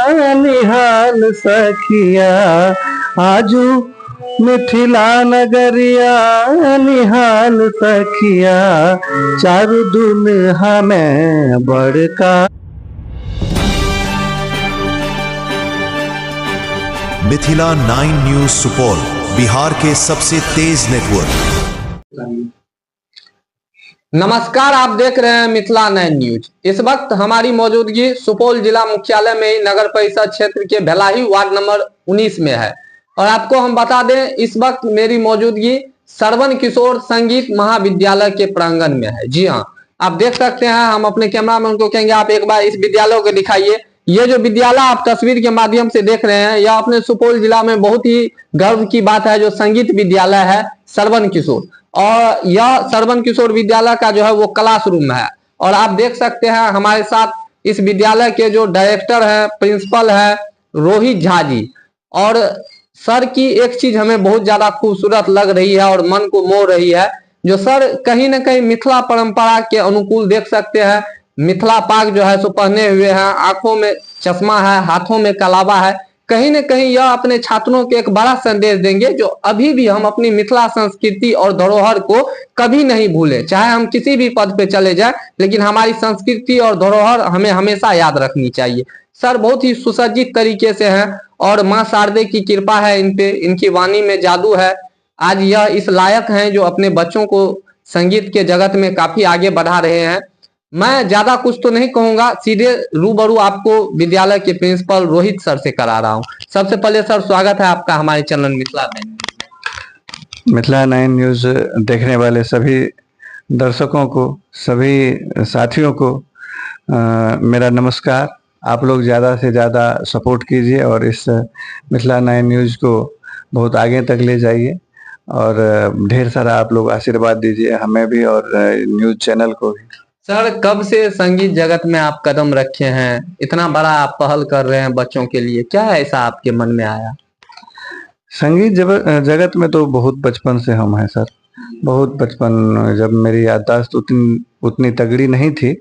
निहाल सखिया आजू मिथिला नगरिया निहाल सखिया चारू दुल्हा में बड़का। मिथिला 9 न्यूज सुपौल, बिहार के सबसे तेज नेटवर्क। नमस्कार, आप देख रहे हैं मिथिला 9 न्यूज। इस वक्त हमारी मौजूदगी सुपौल जिला मुख्यालय में नगर परिषद क्षेत्र के भेलाही वार्ड नंबर 19 में है। और आपको हम बता दें, इस वक्त मेरी मौजूदगी श्रवण किशोर संगीत महाविद्यालय के प्रांगण में है। जी हाँ, आप देख सकते हैं। हम अपने कैमरामैन को कहेंगे आप एक बार इस विद्यालय को दिखाइए। ये जो विद्यालय आप तस्वीर के माध्यम से देख रहे हैं, यह अपने सुपौल जिला में बहुत ही गर्व की बात है, जो संगीत विद्यालय है श्रवण किशोर। और यह श्रवण किशोर विद्यालय का जो है वो क्लासरूम है। और आप देख सकते हैं हमारे साथ इस विद्यालय के जो डायरेक्टर है, प्रिंसिपल है रोहित झा जी। और सर की एक चीज हमें बहुत ज्यादा खूबसूरत लग रही है और मन को मोह रही है, जो सर कहीं ना कहीं मिथिला परंपरा के अनुकूल देख सकते हैं। मिथिला पाग जो है सो पहने हुए हैं, आंखों में चश्मा है, हाथों में कलावा है। कहीं ना कहीं यह अपने छात्रों को एक बड़ा संदेश देंगे, जो अभी भी हम अपनी मिथिला संस्कृति और धरोहर को कभी नहीं भूले। चाहे हम किसी भी पद पे चले जाए, लेकिन हमारी संस्कृति और धरोहर हमें हमेशा याद रखनी चाहिए। सर बहुत ही सुसज्जित तरीके से हैं और माँ शारदे की कृपा है इन पे, इनकी वाणी में जादू है। आज यह इस लायक हैं जो अपने बच्चों को संगीत के जगत में काफी आगे बढ़ा रहे हैं। मैं ज्यादा कुछ तो नहीं कहूंगा, सीधे रूबरू आपको विद्यालय के प्रिंसिपल रोहित सर से करा रहा हूं। सबसे पहले सर स्वागत है आपका हमारे चैनल मिथिला 9 न्यूज देखने वाले सभी दर्शकों को, सभी साथियों को मेरा नमस्कार। आप लोग ज़्यादा से ज़्यादा सपोर्ट कीजिए और इस मिथिला 9 न्यूज़ को बहुत आगे तक ले जाइए और ढेर सारा आप लोग आशीर्वाद दीजिए हमें भी और न्यूज़ चैनल को भी। सर कब से संगीत जगत में आप कदम रखे हैं, इतना बड़ा आप पहल कर रहे हैं बच्चों के लिए, क्या ऐसा आपके मन में आया? संगीत जगत में तो बहुत बचपन से हम हैं सर, बहुत बचपन, जब मेरी याददाश्त उतनी तगड़ी नहीं थी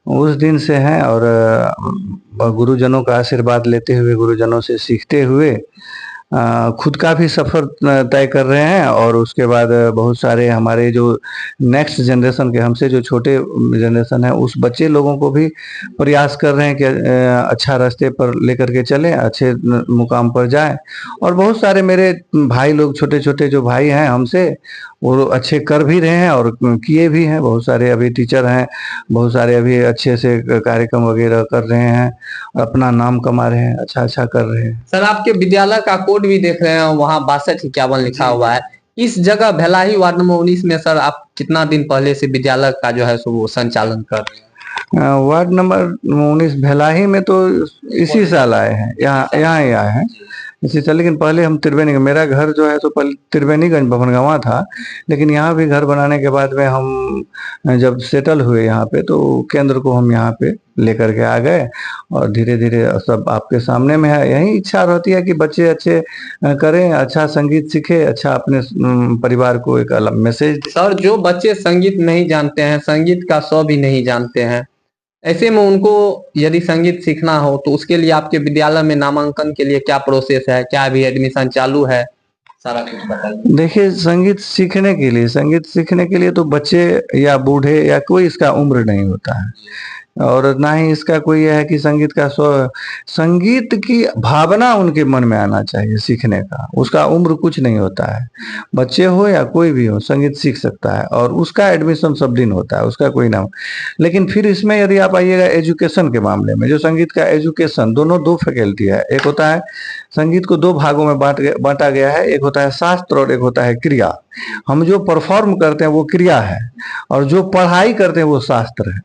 उस दिन से हैं। और गुरुजनों का आशीर्वाद लेते हुए, गुरुजनों से सीखते हुए खुद का भी सफ़र तय कर रहे हैं। और उसके बाद बहुत सारे हमारे जो नेक्स्ट जनरेशन के, हमसे जो छोटे जनरेशन है, उस बच्चे लोगों को भी प्रयास कर रहे हैं कि अच्छा रास्ते पर लेकर के चलें, अच्छे मुकाम पर जाएं। और बहुत सारे मेरे भाई लोग, छोटे छोटे जो भाई हैं हमसे, वो अच्छे कर भी रहे हैं और किए भी हैं। बहुत सारे अभी टीचर हैं, बहुत सारे अभी अच्छे से कार्यक्रम वगैरह कर रहे हैं, अपना नाम कमा रहे हैं, अच्छा कर रहे हैं। सर आपके विद्यालय का कोड भी देख रहे हैं, वहाँ 6251 लिखा हुआ है। इस जगह भेलाही वार्ड नंबर 19 में सर आप कितना दिन पहले से विद्यालय का जो है सो वो संचालन कर रहे हैं? वार्ड नंबर 19 भेलाही में तो इसी साल आए हैं, यहाँ ही आए हैं इसी साल। लेकिन पहले हम त्रिवेणी, मेरा घर जो है तो पहले त्रिवेणीगंज भवनगावा था, लेकिन यहाँ भी घर बनाने के बाद में हम जब सेटल हुए यहाँ पे, तो केंद्र को हम यहाँ पे लेकर के आ गए। और धीरे धीरे सब आपके सामने में है। यही इच्छा रहती है कि बच्चे अच्छे करें, अच्छा संगीत सीखे, अच्छा अपने परिवार को एक अलग मैसेज। सर जो बच्चे संगीत नहीं जानते हैं, संगीत का सौ भी नहीं जानते हैं, ऐसे में उनको यदि संगीत सीखना हो तो उसके लिए आपके विद्यालय में नामांकन के लिए क्या प्रोसेस है, क्या अभी एडमिशन चालू है, सारा कुछ बताइए। देखिए, संगीत सीखने के लिए तो बच्चे या बूढ़े या कोई इसका उम्र नहीं होता है। और ना ही इसका कोई यह है कि संगीत की भावना उनके मन में आना चाहिए सीखने का। उसका उम्र कुछ नहीं होता है, बच्चे हो या कोई भी हो संगीत सीख सकता है। और उसका एडमिशन सब दिन होता है, उसका कोई नाम। लेकिन फिर इसमें यदि आप आइएगा एजुकेशन के मामले में, जो संगीत का एजुकेशन, दोनों दो फैकल्टी है। एक होता है संगीत को दो भागों में बांटा गया है, एक होता है शास्त्र और एक होता है क्रिया। हम जो परफॉर्म करते हैं वो क्रिया है और जो पढ़ाई करते हैं वो शास्त्र है।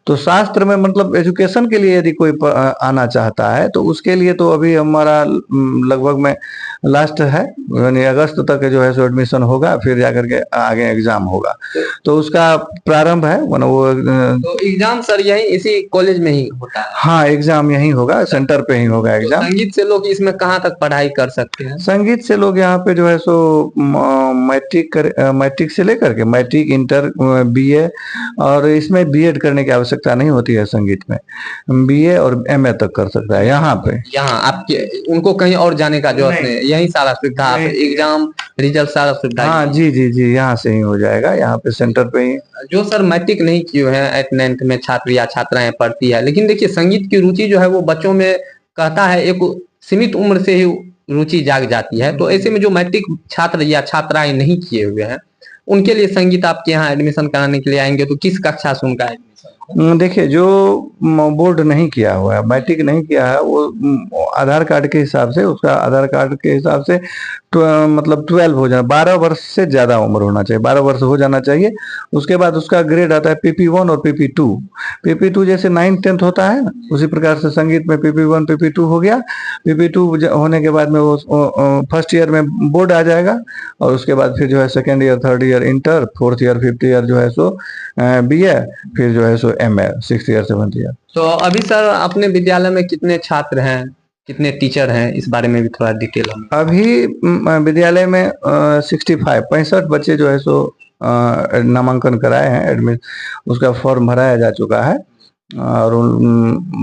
तो शास्त्र में मतलब एजुकेशन के लिए यदि कोई आना चाहता है तो उसके लिए तो अभी हमारा लगभग में लास्ट है, यानी अगस्त तक जो है सो एडमिशन होगा, फिर जाकर के आगे एग्जाम होगा। तो उसका प्रारंभ है, वो तो एग्जाम सर यही इसी कॉलेज में ही होता है? हाँ, एग्जाम यही होगा, सेंटर पे ही होगा एग्जाम। संगीत से लोग इसमें कहाँ तक पढ़ाई कर सकते हैं? संगीत से लोग यहाँ पे जो है सो मैट्रिक मैट्रिक से लेकर के मैट्रिक, इंटर, बीए, और इसमें बीएड करने की आवश्यकता नहीं होती है संगीत में। बीए और एमए तक कर सकता है यहाँ पे। यहाँ आपके उनको कहीं और जाने का जरूरत नहीं, यही सारा सुविधा, आप एग्जाम रिजल्ट सारा सुविधा। हाँ जी जी जी, यहाँ से ही हो जाएगा, यहाँ पे सेंटर पे ही। जो सर मैट्रिक नहीं किए हैं 8 9th में छात्र या छात्राएं पढ़ती है, लेकिन देखिए संगीत की रुचि जो है वो बच्चों में कहता है एक सीमित उम्र से ही रुचि जाग जाती है। तो ऐसे में जो मैट्रिक छात्र या छात्राएं नहीं किए हुए हैं उनके लिए संगीत आपके यहाँ एडमिशन कराने के लिए आएंगे तो किस कक्षा से उनका एडमिशन? देखिए, जो बोर्ड नहीं किया हुआ है, मैट्रिक नहीं किया है, वो आधार कार्ड के हिसाब से, उसका आधार कार्ड के हिसाब से मतलब 12 हो जाना, 12 वर्ष से ज्यादा उम्र होना चाहिए, 12 वर्ष हो जाना चाहिए। उसके बाद उसका ग्रेड आता है PP1 और PP2। PP2 जैसे 9th 10th होता है ना, उसी प्रकार से संगीत में PP1 PP2 हो गया। PP2 होने के बाद में वो फर्स्ट ईयर में बोर्ड आ जाएगा, और उसके बाद फिर जो है second year, third year inter, fourth year, fifth year जो है सो बीए, फिर जो है सो MA, 6th year 7th year. तो अभी सर अपने विद्यालय में कितने छात्र हैं, कितने टीचर हैं, इस बारे में भी थोड़ा डिटेल हम। अभी विद्यालय में 65 बच्चे जो है सो नामांकन कराए हैं, एडमिट उसका फॉर्म भराया जा चुका है, और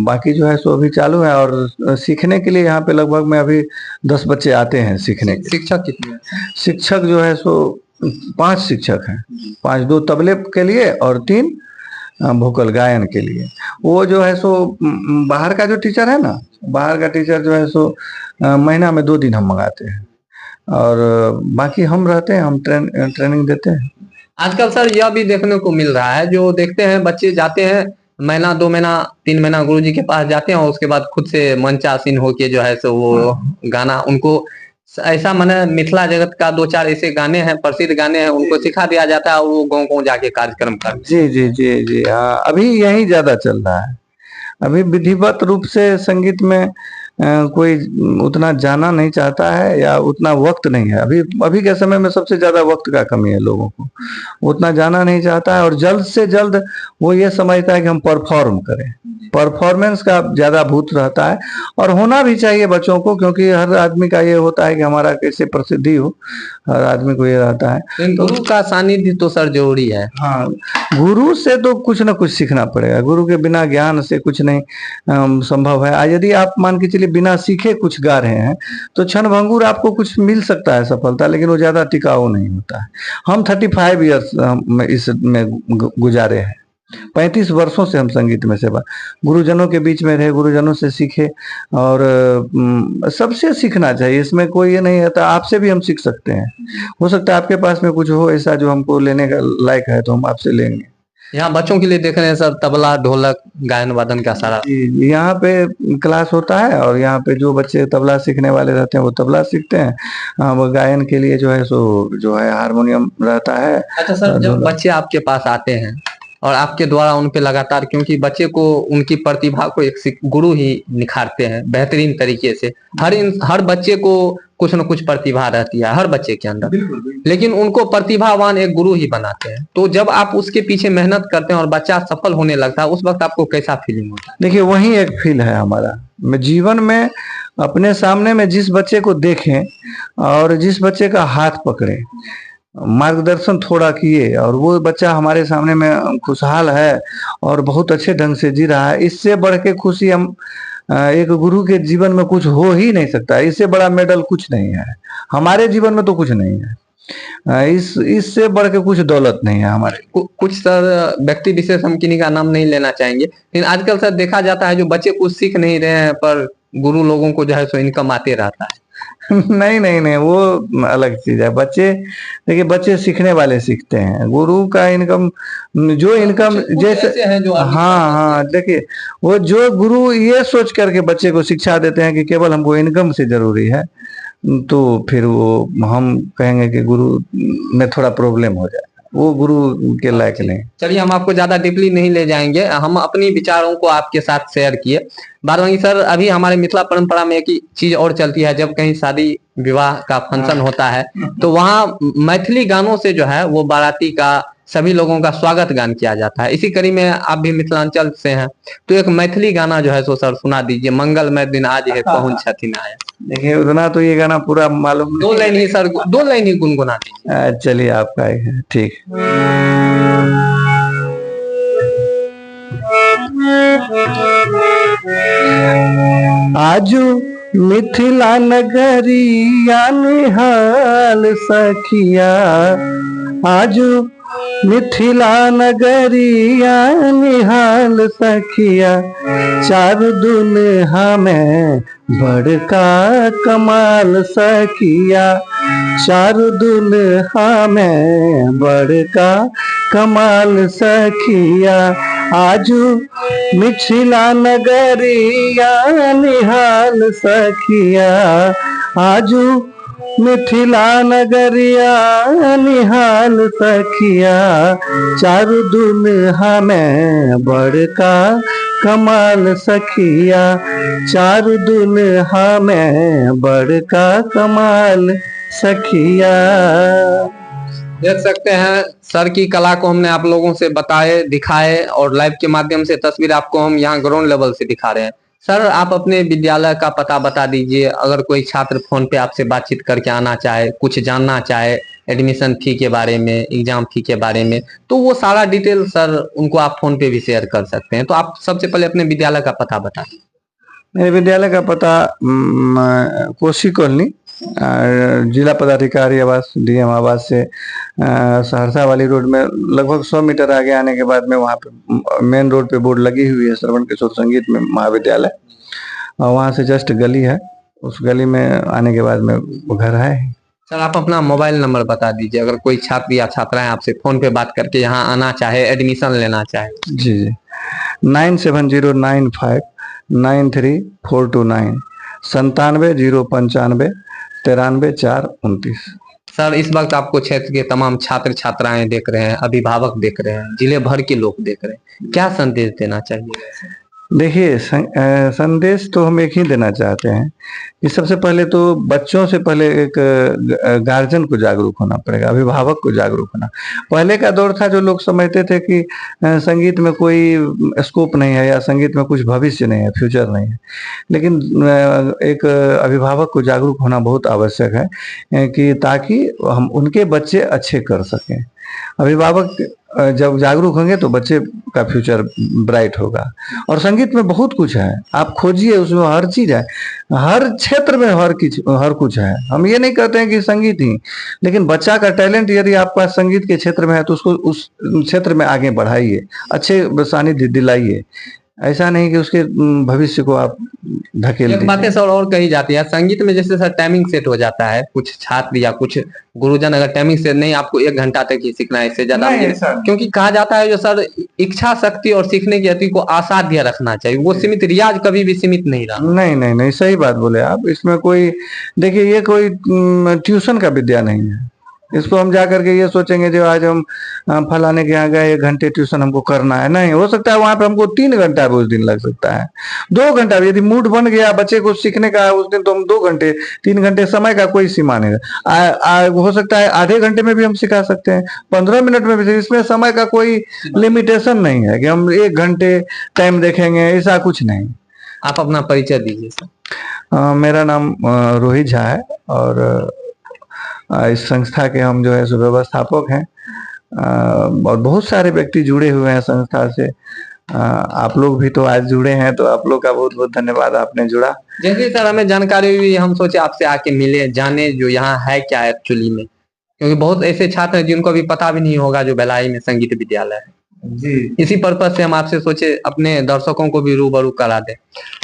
बाकी जो है सो अभी चालू है। और सीखने के लिए यहाँ पे लगभग में अभी 10 बच्चे आते हैं सीखने के। शिक्षक कितने हैं? शिक्षक जो है सो 5 शिक्षक हैं, 5, 2 तबले के लिए और 3 वोकल गायन के लिए। वो जो है सो बाहर का जो टीचर है ना, बाहर का टीचर जो है सो महीना में 2 दिन हम मंगाते हैं, और बाकी हम रहते हैं, हम ट्रेनिंग देते हैं। आजकल सर यह भी देखने को मिल रहा है, जो देखते हैं बच्चे जाते हैं महीना 2 महीना 3 महीना गुरुजी के पास जाते हैं और उसके बाद खुद से मंचासीन होके जो है सो वो गाना उनको ऐसा माने मिथिला जगत का 2-4 ऐसे गाने हैं, प्रसिद्ध गाने हैं, उनको सिखा दिया जाता है और वो गाँव जाके कार्यक्रम करते हैं। जी जी जी जी, हाँ, अभी यही ज्यादा चल रहा है। अभी विधिवत रूप से संगीत में कोई उतना जाना नहीं चाहता है, या उतना वक्त नहीं है। अभी के समय में सबसे ज्यादा वक्त का कमी है, लोगों को उतना जाना नहीं चाहता है, और जल्द से जल्द वो ये समझता है कि हम परफॉर्म करें, परफॉर्मेंस का ज्यादा भूत रहता है। और होना भी चाहिए बच्चों को, क्योंकि हर आदमी का ये होता है कि हमारा कैसे प्रसिद्धि हो, हर आदमी को ये रहता है। गुरु का सानिध्य तो सर जरूरी है। हाँ, गुरु से तो कुछ ना कुछ सीखना पड़ेगा, गुरु के बिना ज्ञान से कुछ नहीं संभव है। आज यदि आप मान के चलिए बिना सीखे कुछ गा रहे हैं तो क्षण भंगुर आपको कुछ मिल सकता है सफलता, लेकिन वो ज्यादा टिकाऊ नहीं होता है। हम 35 ईयर्स इसमें गुजारे हैं, 35 वर्षों से हम संगीत में सेवा, गुरुजनों के बीच में रहे, गुरुजनों से सीखे, और सबसे सीखना चाहिए, इसमें कोई ये नहीं है। आपसे भी हम सीख सकते हैं, हो सकता है आपके पास में कुछ हो ऐसा जो हमको लेने का लायक है, तो हम आपसे लेंगे। यहाँ बच्चों के लिए देख रहे हैं सर तबला, ढोलक, गायन वादन का सारा यहाँ पे क्लास होता है, और यहाँ पे जो बच्चे तबला सीखने वाले रहते हैं वो तबला सीखते हैं, वो गायन के लिए जो है सो जो है हारमोनियम रहता है। अच्छा सर, जब बच्चे आपके पास आते हैं और आपके द्वारा उन पे लगातार, क्योंकि बच्चे को उनकी प्रतिभा को एक गुरु ही निखारते हैं बेहतरीन तरीके से। हर बच्चे को कुछ न कुछ प्रतिभा रहती है हर बच्चे के अंदर, लेकिन उनको प्रतिभावान एक गुरु ही बनाते हैं। तो जब आप उसके पीछे मेहनत करते हैं और बच्चा सफल होने लगता है, उस वक्त आपको कैसा फीलिंग होता है? देखिए, वही एक फील है हमारा। मैं जीवन में अपने सामने में जिस बच्चे को देखें और जिस बच्चे का हाथ पकड़े, मार्गदर्शन थोड़ा किए, और वो बच्चा हमारे सामने में खुशहाल है और बहुत अच्छे ढंग से जी रहा है, इससे बढ़ के खुशी हम एक गुरु के जीवन में कुछ हो ही नहीं सकता। इससे बड़ा मेडल कुछ नहीं है हमारे जीवन में, तो कुछ नहीं है। इससे बढ़ के कुछ दौलत नहीं है हमारे। कुछ सर व्यक्ति विशेष हम किन्हीं का नाम नहीं लेना चाहेंगे, लेकिन आजकल सर देखा जाता है जो बच्चे कुछ सीख नहीं रहे हैं पर गुरु लोगों को जो है सो इनकम आते रहता है। नहीं नहीं नहीं, वो अलग चीज है। बच्चे देखिए, बच्चे सीखने वाले सीखते हैं, गुरु का इनकम जो इनकम जैसे हैं जो हाँ हाँ, देखिए वो जो गुरु ये सोच करके बच्चे को शिक्षा देते हैं कि केवल हमको इनकम से जरूरी है, तो फिर वो हम कहेंगे कि गुरु में थोड़ा प्रॉब्लम हो जाए, वो गुरु के लायक नहीं। चलिए, हम आपको ज्यादा डीपली नहीं ले जाएंगे, हम अपनी विचारों को आपके साथ शेयर किए। बारवांगी सर, अभी हमारे मिथिला परंपरा में एक चीज और चलती है, जब कहीं शादी विवाह का फंक्शन होता है तो वहाँ मैथिली गानों से जो है वो बाराती का सभी लोगों का स्वागत गान किया जाता है। इसी कड़ी में आप भी मिथिलांचल से हैं, तो एक मैथिली गाना जो है सो सर सुना दीजिए। मंगलमय दिन आज है पहुंच छथिन आया। देखिए उतना तो ये गाना पूरा मालूम दो लाइन ही सर, दो लाइन ही गुनगुना दीजिए। चलिए आपका एक है, ठीक। आजू मिथिला नगरिया निहाल सखिया, आजू मिथिला नगरिया निहाल सखिया, चार दुल्हा में बड़का कमाल सखिया, चार दुल्हा में बड़का कमाल सखिया, आजू मिथिला नगरिया निहाल सखिया, आजू मिथिला नगरिया निहाल सखिया, चारू दुल्हा में बड़का कमाल सखिया, चारू दुल्हा में बड़का कमाल सखिया। देख सकते हैं सर की कला को हमने आप लोगों से बताए, दिखाए और लाइव के माध्यम से तस्वीर आपको हम यहाँ ग्राउंड लेवल से दिखा रहे हैं। सर आप अपने विद्यालय का पता बता दीजिए, अगर कोई छात्र फोन पे आपसे बातचीत करके आना चाहे, कुछ जानना चाहे एडमिशन फी के बारे में, एग्जाम फी के बारे में, तो वो सारा डिटेल सर उनको आप फोन पे भी शेयर कर सकते हैं। तो आप सबसे पहले अपने विद्यालय का पता बता दीजिए। मेरे विद्यालय का पता कोसी कॉलोनी, जिला पदाधिकारी आवास डीएम आवास से सहरसा वाली रोड में लगभग 100 मीटर आगे आने के बाद में वहाँ पे मेन रोड पे बोर्ड लगी हुई है श्रवण किशोर संगीत में महाविद्यालय, और वहाँ से जस्ट गली है, उस गली में आने के बाद में वो घर है। सर आप अपना मोबाइल नंबर बता दीजिए, अगर कोई छात्र या छात्राएं आपसे फोन पे बात करके यहाँ आना चाहे, एडमिशन लेना चाहे। जी 9709593429 97 095 93 सर इस वक्त आपको क्षेत्र के तमाम छात्र छात्राएं देख रहे हैं, अभिभावक देख रहे हैं, जिले भर के लोग देख रहे हैं, क्या संदेश देना चाहिए? देखिए संदेश तो हम एक ही देना चाहते हैं कि सबसे पहले तो बच्चों से पहले एक गार्जियन को जागरूक होना पड़ेगा, अभिभावक को जागरूक होना। पहले का दौर था जो लोग समझते थे कि संगीत में कोई स्कोप नहीं है या संगीत में कुछ भविष्य नहीं है, फ्यूचर नहीं है, लेकिन एक अभिभावक को जागरूक होना बहुत आवश्यक है कि ताकि हम उनके बच्चे अच्छे कर सकें। अभिभावक जब जागरूक होंगे तो बच्चे का फ्यूचर ब्राइट होगा। और संगीत में बहुत कुछ है, आप खोजिए, उसमें हर चीज है, हर क्षेत्र में हर कुछ है। हम ये नहीं कहते हैं कि संगीत ही, लेकिन बच्चा का टैलेंट यदि आपका संगीत के क्षेत्र में है तो उसको उस क्षेत्र में आगे बढ़ाइए, अच्छे सानिध्य दिलाइए, ऐसा नहीं कि उसके भविष्य को आप धकेल एक बातें सर और कही जाती है संगीत में, जैसे सर टाइमिंग सेट हो जाता है, कुछ छात्र या कुछ गुरुजन अगर टाइमिंग सेट नहीं, आपको 1 घंटा तक ही सीखना है, इससे ज्यादा नहीं, क्योंकि कहा जाता है जो सर इच्छा शक्ति और सीखने की गति को असाध्य रखना चाहिए, वो सीमित, रियाज कभी भी सीमित नहीं रहा। नहीं सही बात बोले आप। इसमें कोई, देखिए ये कोई ट्यूशन का विद्या नहीं है। इसको हम जा करके ये सोचेंगे जो आज हम फलाने के यहाँ गए 1 घंटे ट्यूशन हमको करना है, नहीं हो सकता है वहां पे हमको 3 घंटा भी उस दिन लग सकता है, 2 घंटा भी। यदि मूड बन गया बच्चे को सीखने का उस दिन तो हम 2 घंटे 3 घंटे, समय का कोई सीमा नहीं है। हो सकता है आधे घंटे में भी हम सिखा सकते हैं, 15 मिनट में भी, इसमें समय का कोई लिमिटेशन नहीं है कि हम 1 घंटे टाइम देखेंगे, ऐसा कुछ नहीं। आप अपना परिचय दीजिए सर। मेरा नाम रोहित झा है और इस संस्था के हम जो है सो व्यवस्थापक हैं, और बहुत सारे व्यक्ति जुड़े हुए हैं संस्था से। आप लोग भी तो आज जुड़े हैं, तो आप लोग का बहुत बहुत धन्यवाद, आपने जुड़ा। जैसे सर हमें जानकारी हुई, हम सोचे आपसे आके मिले, जाने जो यहाँ है क्या एक्चुअली में, क्योंकि बहुत ऐसे छात्र हैं जिनको अभी पता भी नहीं होगा जो भिलाई में संगीत विद्यालय है जी। इसी पर्पज से हम आपसे सोचे अपने दर्शकों को भी रूबरू करा दे।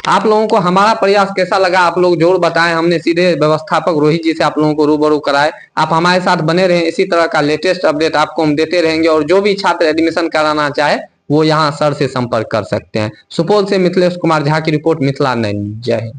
आप लोगों को हमारा प्रयास कैसा लगा आप लोग जरूर बताएं। हमने सीधे व्यवस्थापक रोहित जी से आप लोगों को रूबरू कराए। आप हमारे साथ बने रहें, इसी तरह का लेटेस्ट अपडेट आपको हम देते रहेंगे, और जो भी छात्र एडमिशन कराना चाहे वो यहाँ सर से संपर्क कर सकते हैं। सुपौल से मिथिलेश कुमार झा की रिपोर्ट, मिथिला 9 न्यूज। जय हिंद।